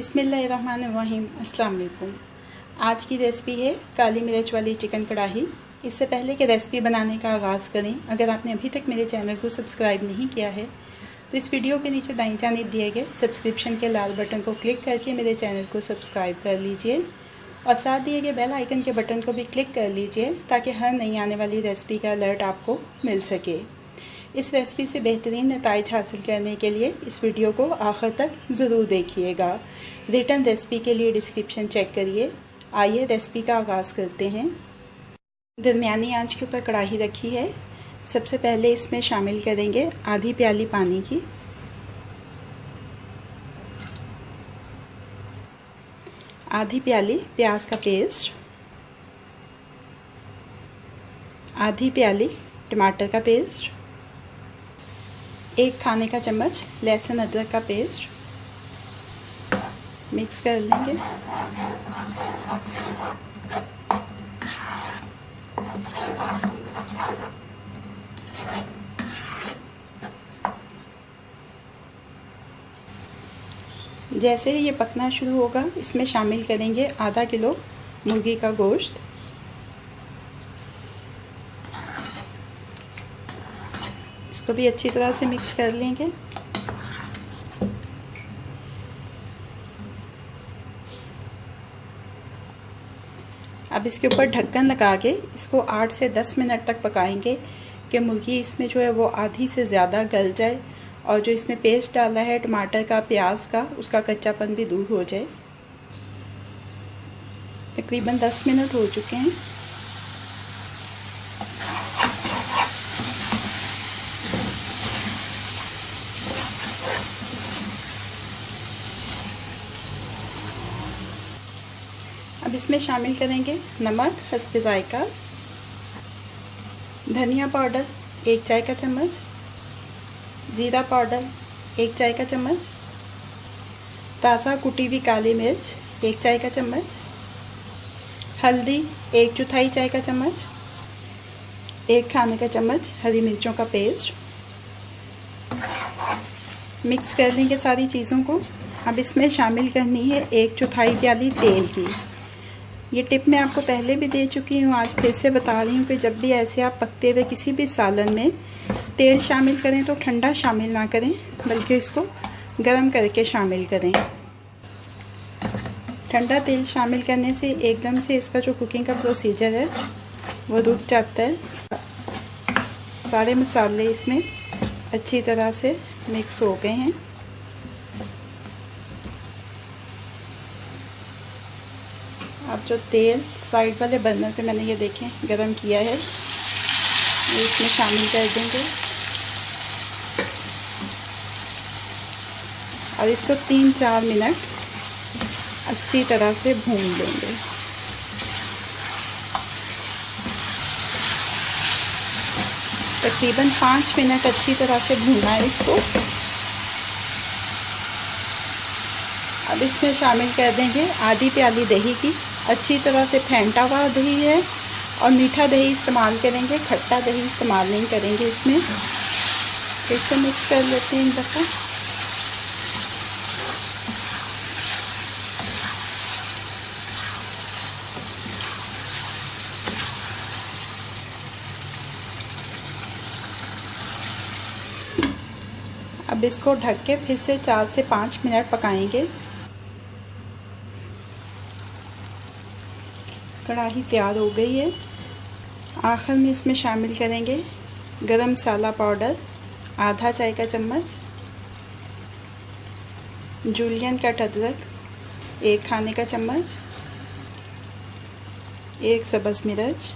बिस्मिल्लाहिर्रहमानिर्रहीम। अस्सलाम वालेकुम। आज की रेसिपी है काली मिर्च वाली चिकन कढ़ाई। इससे पहले कि रेसिपी बनाने का आगाज़ करें, अगर आपने अभी तक मेरे चैनल को सब्सक्राइब नहीं किया है तो इस वीडियो के नीचे दाईं जानिब दिए गए सब्सक्रिप्शन के लाल बटन को क्लिक करके मेरे चैनल को सब्सक्राइब कर लीजिए और साथ दिए गए बेल आइकन के बटन को भी क्लिक कर लीजिए ताकि हर नई आने वाली रेसिपी का अलर्ट आपको मिल सके। इस रेसिपी से बेहतरीन नताइज हासिल करने के लिए इस वीडियो को आखिर तक ज़रूर देखिएगा। रिटर्न रेसिपी के लिए डिस्क्रिप्शन चेक करिए। आइए रेसिपी का आगाज़ करते हैं। दरमियानी आंच के ऊपर कढ़ाई रखी है। सबसे पहले इसमें शामिल करेंगे आधी प्याली पानी की, आधी प्याली प्याज का पेस्ट, आधी प्याली टमाटर का पेस्ट, एक खाने का चम्मच लहसुन अदरक का पेस्ट। मिक्स कर लेंगे। जैसे ही ये पकना शुरू होगा इसमें शामिल करेंगे आधा किलो मुर्गी का गोश्त। इसको भी अच्छी तरह से मिक्स कर लेंगे। अब इसके ऊपर ढक्कन लगा के इसको 8 से 10 मिनट तक पकाएंगे कि मुर्गी इसमें जो है वो आधी से ज़्यादा गल जाए और जो इसमें पेस्ट डाला है टमाटर का, प्याज का, उसका कच्चापन भी दूर हो जाए। तकरीबन 10 मिनट हो चुके हैं। अब इसमें शामिल करेंगे नमक हस्बे जायका, धनिया पाउडर 1 चाय का चम्मच, ज़ीरा पाउडर 1 चाय का चम्मच, ताज़ा कुटी हुई काली मिर्च 1 चाय का चम्मच, हल्दी 1/4 चाय का चम्मच, 1 खाने का चम्मच हरी मिर्चों का पेस्ट। मिक्स कर लेंगे सारी चीज़ों को। अब इसमें शामिल करनी है 1/4 प्याली तेल की। ये टिप मैं आपको पहले भी दे चुकी हूँ, आज फिर से बता रही हूँ कि जब भी ऐसे आप पकते हुए किसी भी सालन में तेल शामिल करें तो ठंडा शामिल ना करें, बल्कि इसको गर्म करके शामिल करें। ठंडा तेल शामिल करने से एकदम से इसका जो कुकिंग का प्रोसीजर है वो रुक जाता है। सारे मसाले इसमें अच्छी तरह से मिक्स हो गए हैं। अब जो तेल साइड वाले बर्नर पे मैंने ये देखें गरम किया है, ये इसमें शामिल कर देंगे और इसको 3-4 मिनट अच्छी तरह से भून लेंगे। तकरीबन 5 मिनट अच्छी तरह से भूनना है इसको। अब इसमें शामिल कर देंगे आधी प्याली दही की। अच्छी तरह से फेंटा हुआ दही है और मीठा दही इस्तेमाल करेंगे, खट्टा दही इस्तेमाल नहीं करेंगे इसमें। इसे मिक्स कर लेते हैं एक दफ़ा। अब इसको ढक के फिर से 4 से 5 मिनट पकाएंगे। कढ़ाई तैयार हो गई है। आखिर में इसमें शामिल करेंगे गरम मसाला पाउडर आधा चाय का चम्मच, जूलियन कट अदरक 1 खाने का चम्मच, 1 सब्ज़ मिर्च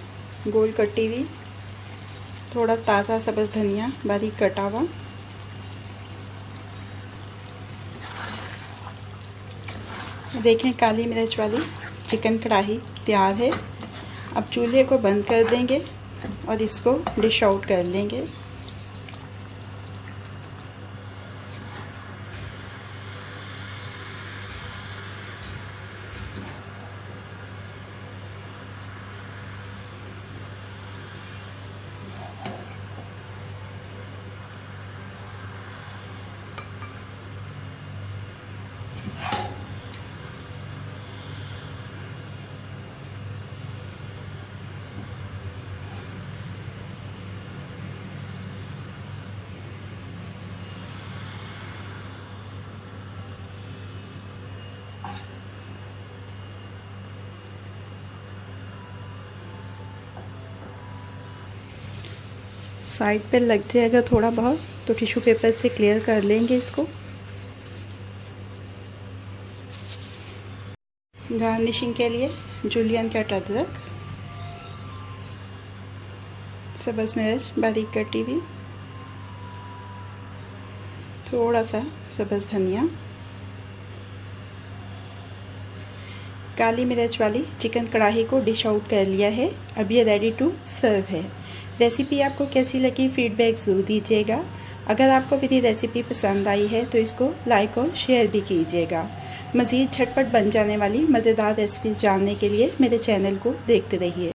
गोल कटी हुई, थोड़ा ताज़ा सब्ज़ धनिया बारीक कटा हुआ। देखें काली मिर्च वाली चिकन कढ़ाई तैयार है। अब चूल्हे को बंद कर देंगे और इसको डिश आउट कर लेंगे। साइड पे लग जाएगा थोड़ा बहुत तो टिश्यू पेपर से क्लियर कर लेंगे इसको। गार्निशिंग के लिए जूलियन कट अदरक, सब्ज़ मिर्च बारीक कटी हुई, थोड़ा सा सब्ज़ धनिया, काली मिर्च वाली चिकन कढ़ाई को डिश आउट कर लिया है। अब ये रेडी टू सर्व है। रेसिपी आपको कैसी लगी फीडबैक ज़रूर दीजिएगा। अगर आपको मेरी रेसिपी पसंद आई है तो इसको लाइक और शेयर भी कीजिएगा। मज़ीद झटपट बन जाने वाली मज़ेदार रेसिपीज़ जानने के लिए मेरे चैनल को देखते रहिए।